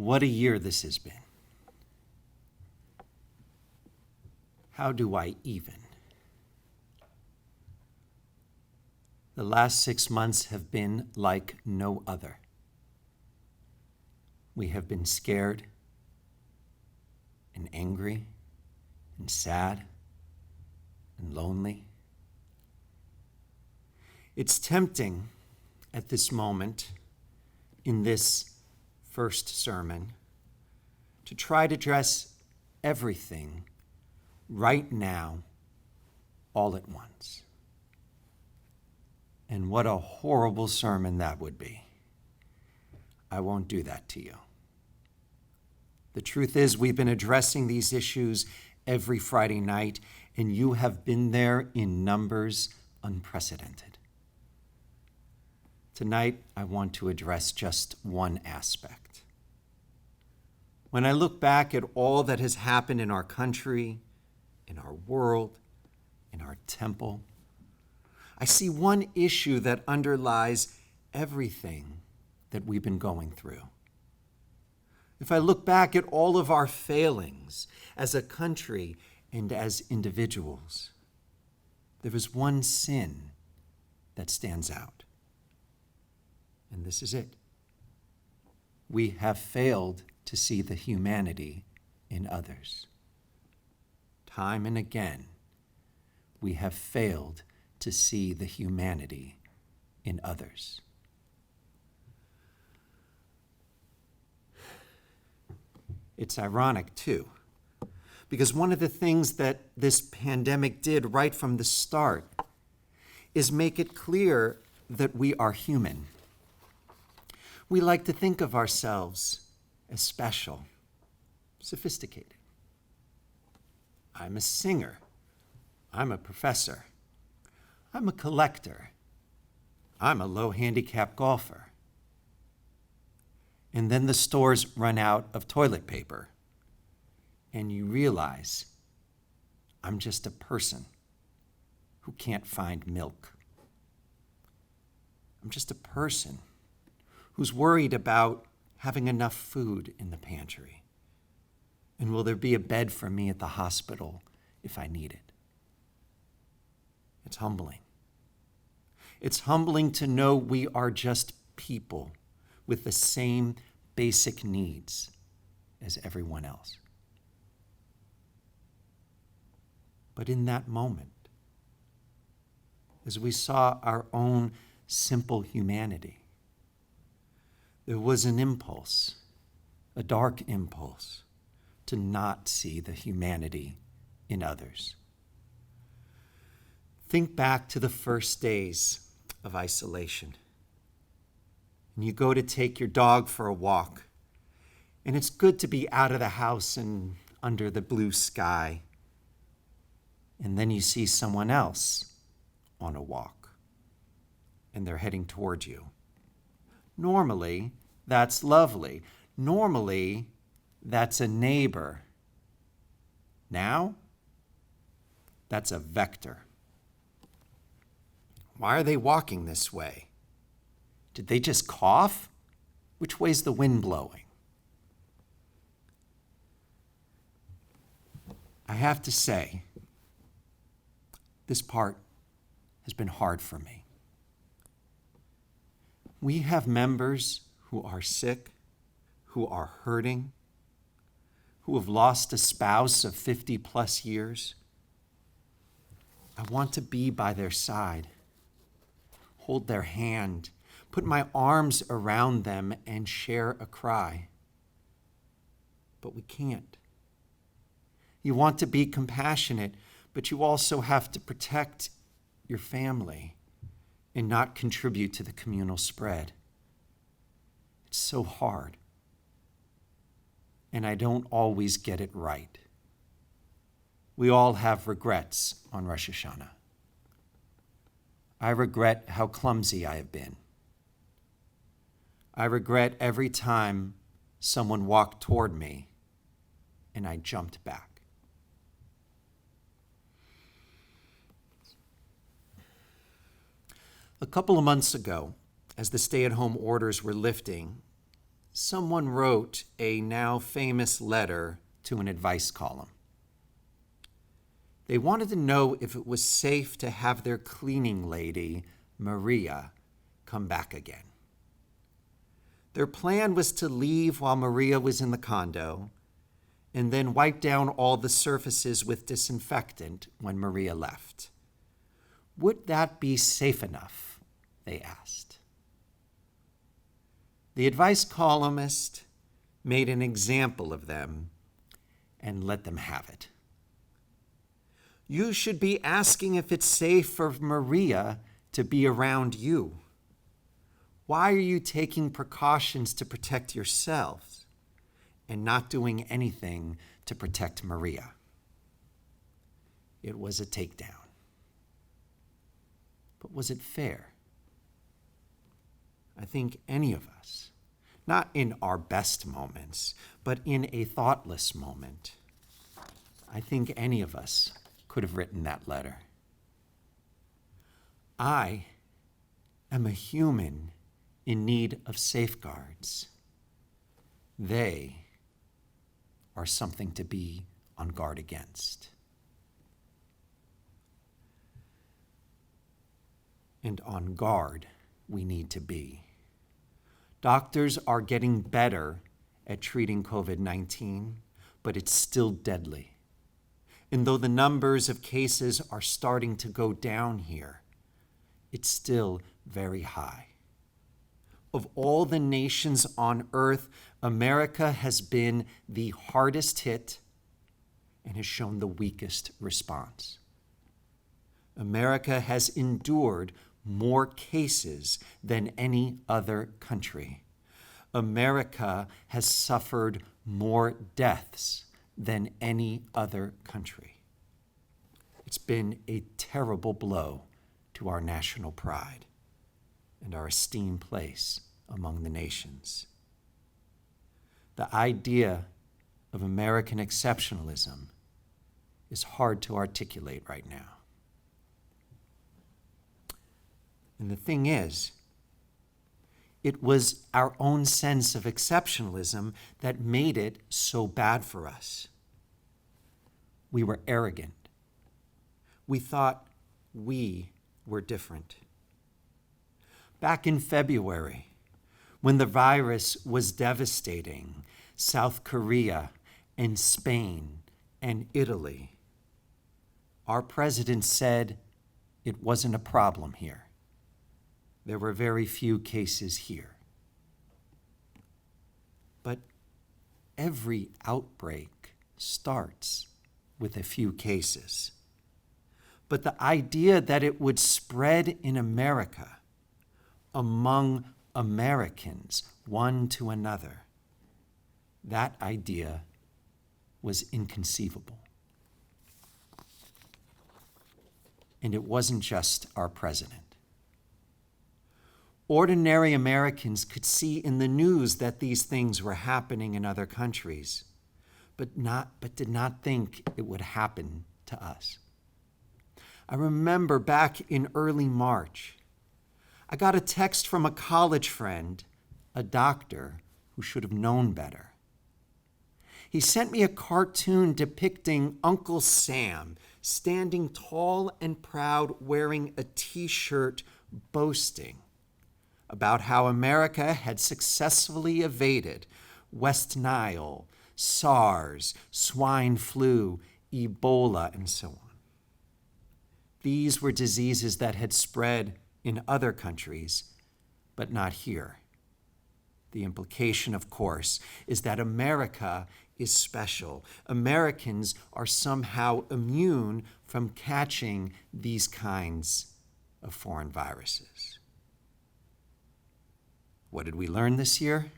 What a year this has been. How do I even? The last 6 months have been like no other. We have been scared and angry and sad and lonely. It's tempting at this moment in this first sermon to try to address everything right now, all at once. And what a horrible sermon that would be. I won't do that to you. The truth is, we've been addressing these issues every Friday night, and you have been there in numbers unprecedented. Tonight, I want to address just one aspect. When I look back at all that has happened in our country, in our world, in our temple, I see one issue that underlies everything that we've been going through. If I look back at all of our failings as a country and as individuals, there is one sin that stands out. And this is it. We have failed to see the humanity in others. Time and again, we have failed to see the humanity in others. It's ironic, too, because one of the things that this pandemic did right from the start is make it clear that we are human. We like to think of ourselves as special, sophisticated. I'm a singer. I'm a professor. I'm a collector. I'm a low-handicap golfer. And then the stores run out of toilet paper, and you realize I'm just a person who can't find milk. I'm just a person who's worried about having enough food in the pantry. And will there be a bed for me at the hospital if I need it? It's humbling. It's humbling to know we are just people with the same basic needs as everyone else. But in that moment, as we saw our own simple humanity, there was an impulse, a dark impulse, to not see the humanity in others. Think back to the first days of isolation. And you go to take your dog for a walk, and it's good to be out of the house and under the blue sky. And then you see someone else on a walk, and they're heading toward you. Normally, that's lovely. Normally, that's a neighbor. Now, that's a vector. Why are they walking this way? Did they just cough? Which way's the wind blowing? I have to say, this part has been hard for me. We have members who are sick, who are hurting, who have lost a spouse of 50 plus years. I want to be by their side, hold their hand, put my arms around them and share a cry. But we can't. You want to be compassionate, but you also have to protect your family and not contribute to the communal spread. It's so hard. And I don't always get it right. We all have regrets on Rosh Hashanah. I regret how clumsy I have been. I regret every time someone walked toward me and I jumped back. A couple of months ago, as the stay-at-home orders were lifting, someone wrote a now famous letter to an advice column. They wanted to know if it was safe to have their cleaning lady, Maria, come back again. Their plan was to leave while Maria was in the condo and then wipe down all the surfaces with disinfectant when Maria left. Would that be safe enough? They asked. The advice columnist made an example of them and let them have it. You should be asking if it's safe for Maria to be around you. Why are you taking precautions to protect yourselves and not doing anything to protect Maria? It was a takedown. But was it fair? I think any of us, not in our best moments, but in a thoughtless moment, I think any of us could have written that letter. I am a human in need of safeguards. They are something to be on guard against. And on guard we need to be. Doctors are getting better at treating COVID-19, but it's still deadly. And though the numbers of cases are starting to go down here, it's still very high. Of all the nations on earth, America has been the hardest hit and has shown the weakest response. America has endured more cases than any other country. America has suffered more deaths than any other country. It's been a terrible blow to our national pride and our esteemed place among the nations. The idea of American exceptionalism is hard to articulate right now. And the thing is, it was our own sense of exceptionalism that made it so bad for us. We were arrogant. We thought we were different. Back in February, when the virus was devastating South Korea and Spain and Italy, our president said it wasn't a problem here. There were very few cases here. But every outbreak starts with a few cases. But the idea that it would spread in America among Americans, one to another, that idea was inconceivable. And it wasn't just our president. Ordinary Americans could see in the news that these things were happening in other countries, but did not think it would happen to us. I remember back in early March, I got a text from a college friend, a doctor who should have known better. He sent me a cartoon depicting Uncle Sam standing tall and proud wearing a t-shirt boasting about how America had successfully evaded West Nile, SARS, swine flu, Ebola, and so on. These were diseases that had spread in other countries, but not here. The implication, of course, is that America is special. Americans are somehow immune from catching these kinds of foreign viruses. What did we learn this year?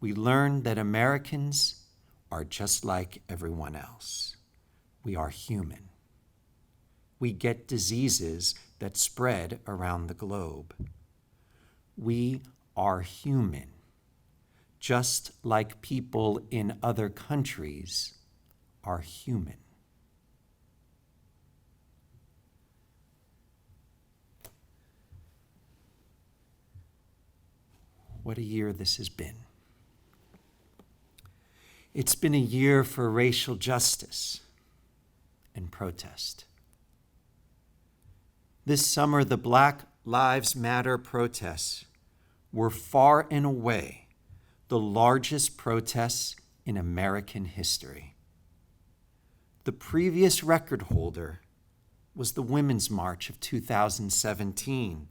We learned that Americans are just like everyone else. We are human. We get diseases that spread around the globe. We are human, just like people in other countries are human. What a year this has been. It's been a year for racial justice and protest. This summer, the Black Lives Matter protests were far and away the largest protests in American history. The previous record holder was the Women's March of 2017,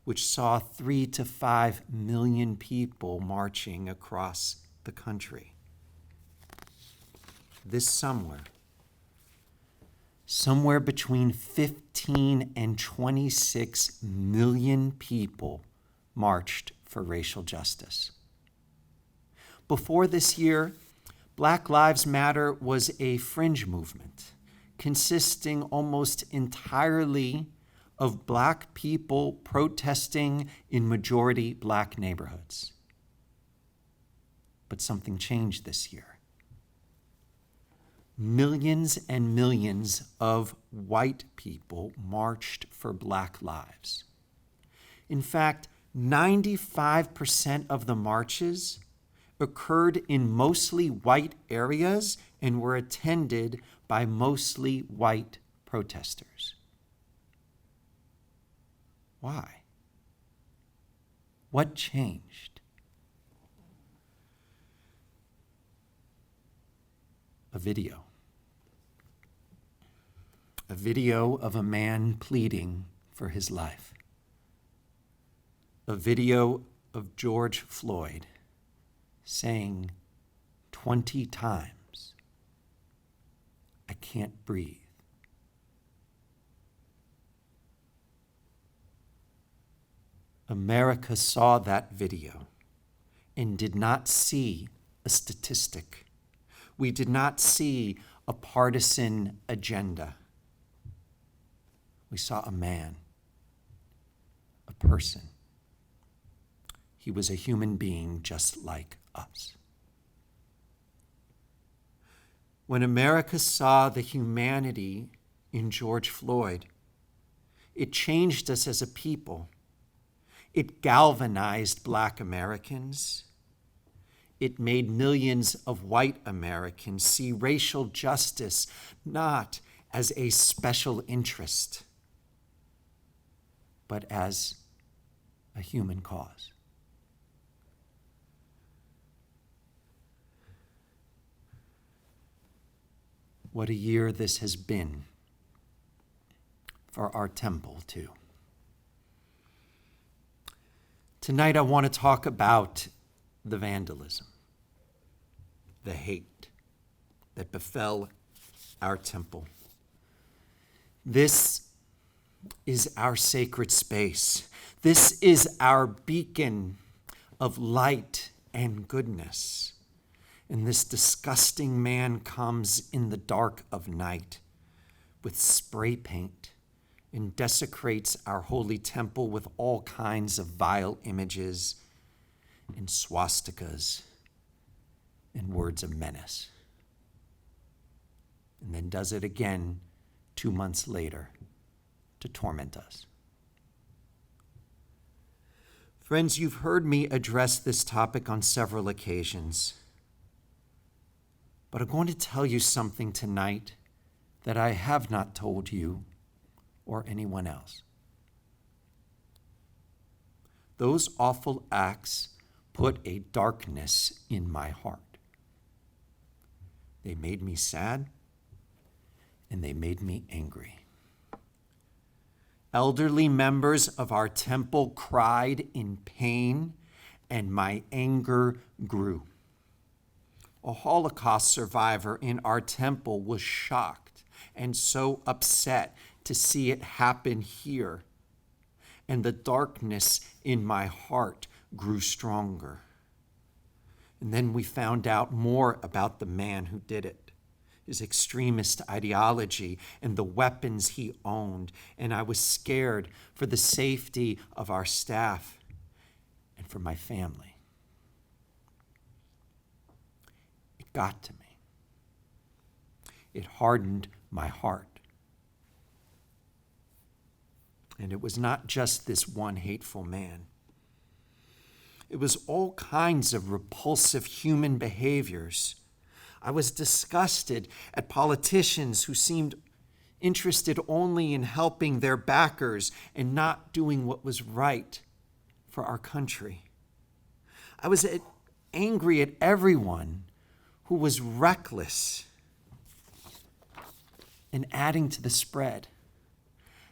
which saw 3 to 5 million people marching across the country. This summer, somewhere between 15 and 26 million people marched for racial justice. Before this year, Black Lives Matter was a fringe movement consisting almost entirely of Black people protesting in majority Black neighborhoods. But something changed this year. Millions and millions of white people marched for Black lives. In fact, 95% of the marches occurred in mostly white areas and were attended by mostly white protesters. Why? What changed? A video. A video of a man pleading for his life. A video of George Floyd saying 20 times, "I can't breathe." America saw that video and did not see a statistic. We did not see a partisan agenda. We saw a man, a person. He was a human being just like us. When America saw the humanity in George Floyd, it changed us as a people. It galvanized Black Americans. It made millions of white Americans see racial justice not as a special interest, but as a human cause. What a year this has been for our temple, too. Tonight, I want to talk about the vandalism, the hate that befell our temple. This is our sacred space. This is our beacon of light and goodness. And this disgusting man comes in the dark of night with spray paint and desecrates our holy temple with all kinds of vile images and swastikas and words of menace. And then does it again 2 months later to torment us. Friends, you've heard me address this topic on several occasions. But I'm going to tell you something tonight that I have not told you or anyone else. Those awful acts put a darkness in my heart. They made me sad and they made me angry. Elderly members of our temple cried in pain and my anger grew. A Holocaust survivor in our temple was shocked and so upset to see it happen here. And the darkness in my heart grew stronger. And then we found out more about the man who did it, his extremist ideology and the weapons he owned. And I was scared for the safety of our staff and for my family. Got to me. It hardened my heart. And it was not just this one hateful man. It was all kinds of repulsive human behaviors. I was disgusted at politicians who seemed interested only in helping their backers and not doing what was right for our country. I was angry at everyone who was reckless in adding to the spread.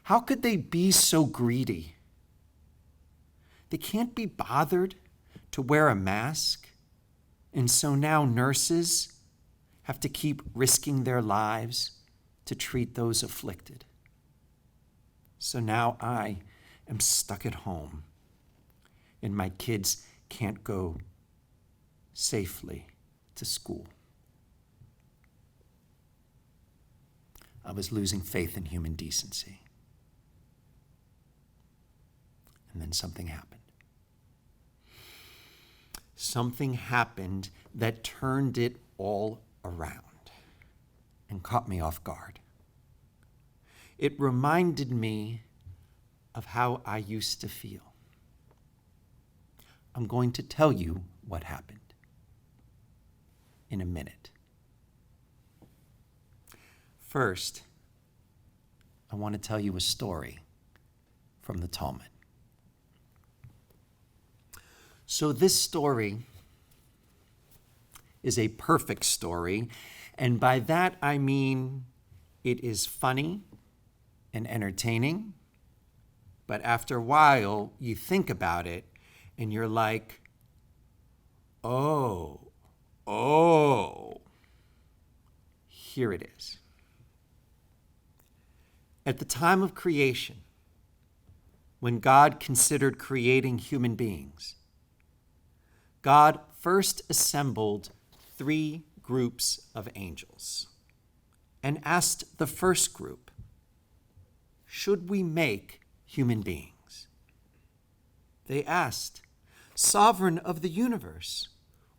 How could they be so greedy? They can't be bothered to wear a mask, and so now nurses have to keep risking their lives to treat those afflicted. So now I am stuck at home, and my kids can't go safely to school. I was losing faith in human decency. And then something happened. Something happened that turned it all around and caught me off guard. It reminded me of how I used to feel. I'm going to tell you what happened in a minute. First, I want to tell you a story from the Talmud. So this story is a perfect story, and by that I mean it is funny and entertaining, but after a while you think about it and you're like, oh, here it is. At the time of creation, when God considered creating human beings, God first assembled 3 groups of angels and asked the first group, should we make human beings? They asked, Sovereign of the universe,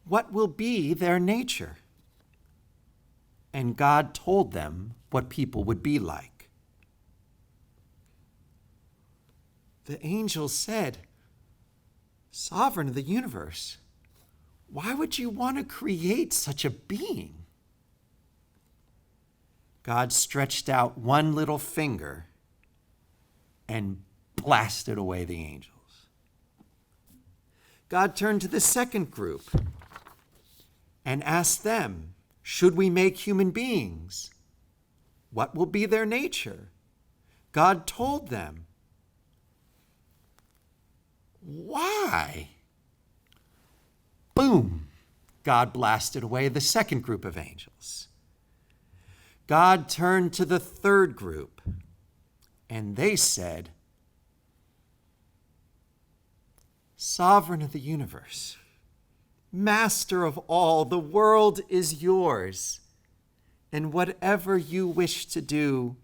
what will be their nature? And God told them what people would be like. The angels said, Sovereign of the universe, why would you want to create such a being? God stretched out one little finger and blasted away the angels. God turned to the second group and asked them, should we make human beings? What will be their nature? God told them, why? Boom! God blasted away the second group of angels. God turned to the third group, and they said, Sovereign of the universe, Master of all, the world is yours, and whatever you wish to do,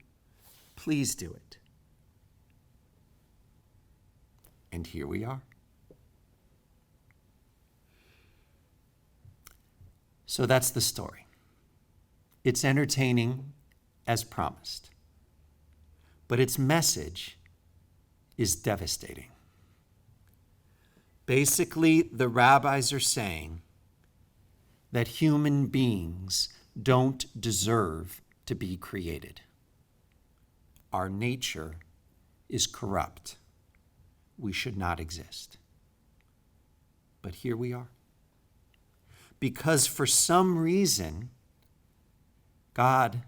please do it. And here we are. So that's the story. It's entertaining as promised, but its message is devastating. Basically, the rabbis are saying that human beings don't deserve to be created. Our nature is corrupt. We should not exist. But here we are. Because for some reason, God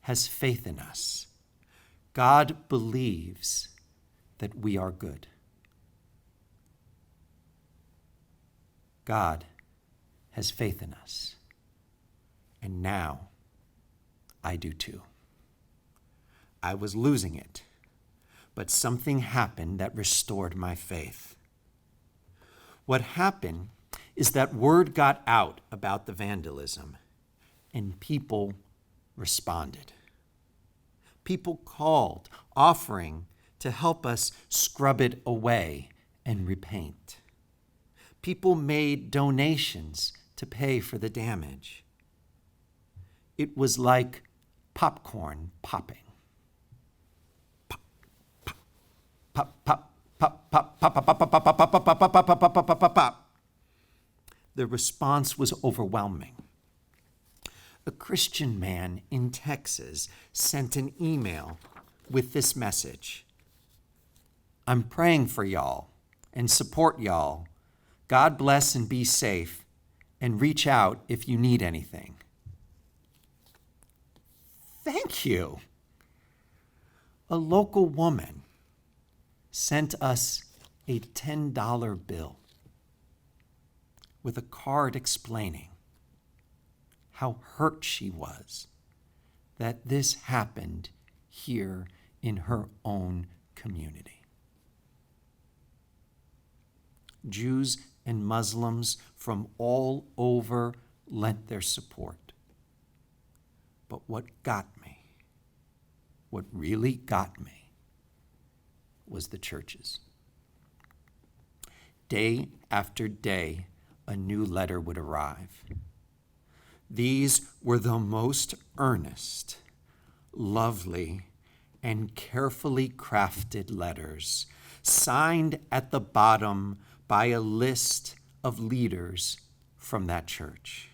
has faith in us. God believes that we are good. God has faith in us. And now I do too. I was losing it, but something happened that restored my faith. What happened is that word got out about the vandalism, and people responded. People called, offering to help us scrub it away and repaint. People made donations to pay for the damage. It was like popcorn popping. Pop, pop, pop, pop, pop, pop, pop, pop, pop, pop, pop, pop, pop, pop, pop, pop, pop, pop. The response was overwhelming. A Christian man in Texas sent an email with this message: I'm praying for y'all and support y'all. God bless and be safe, and reach out if you need anything. Thank you. A local woman sent us a $10 bill with a card explaining how hurt she was that this happened here in her own community. Jews and Muslims from all over lent their support. But what really got me, was the churches. Day after day, a new letter would arrive. These were the most earnest, lovely, and carefully crafted letters, signed at the bottom by a list of leaders from that church.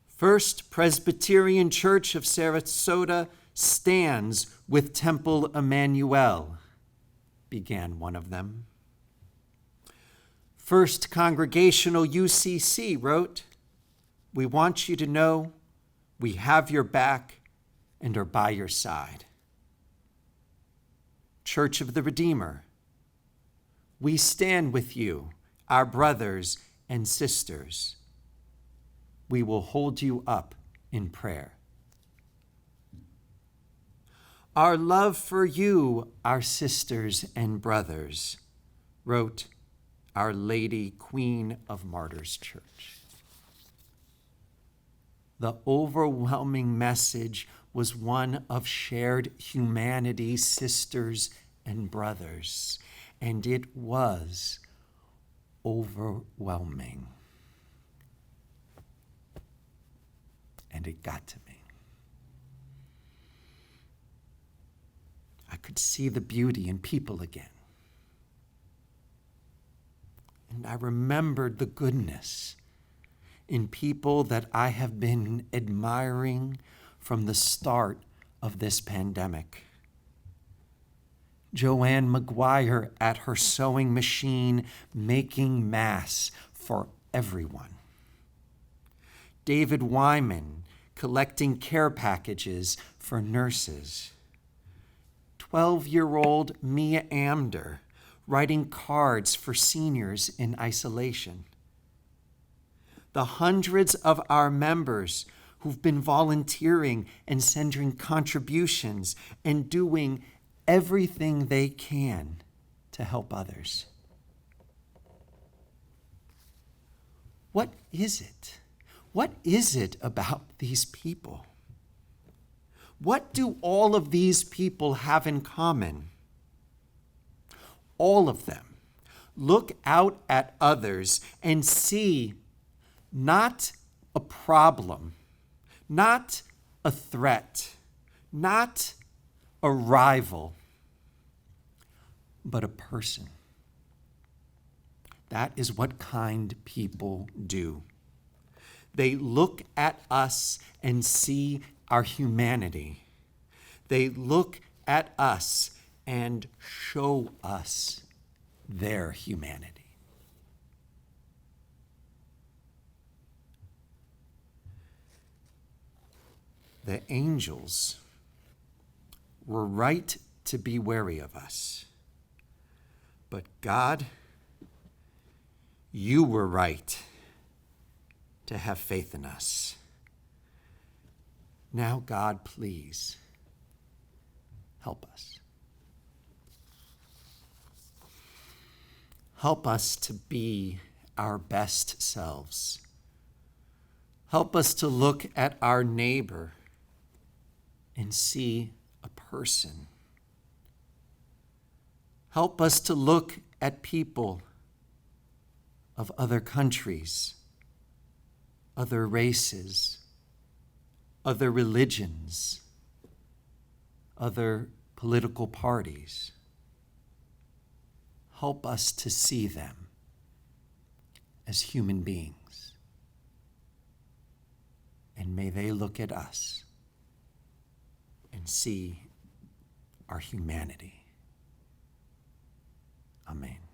First Presbyterian Church of Sarasota stands with Temple Emanu-El, began one of them. First Congregational UCC wrote, we want you to know we have your back and are by your side. Church of the Redeemer, we stand with you, our brothers and sisters. We will hold you up in prayer. Our love for you, our sisters and brothers, wrote Our Lady, Queen of Martyrs Church. The overwhelming message was one of shared humanity, sisters and brothers, and it was overwhelming. And it got to me. I could see the beauty in people again. And I remembered the goodness in people that I have been admiring from the start of this pandemic. Joanne McGuire at her sewing machine, making masks for everyone. David Wyman collecting care packages for nurses. 12-year-old Mia Amder writing cards for seniors in isolation. The hundreds of our members who've been volunteering and sending contributions and doing everything they can to help others. What is it? What is it about these people? What do all of these people have in common? All of them look out at others and see not a problem, not a threat, not a rival, but a person. That is what kind people do. They look at us and see our humanity. They look at us and show us their humanity. The angels were right to be wary of us. But God, you were right to have faith in us. Now, God, please help us. Help us to be our best selves. Help us to look at our neighbor and see a person. Help us to look at people of other countries, other races, other religions, other political parties. Help us to see them as human beings. And may they look at us and see our humanity. Amen.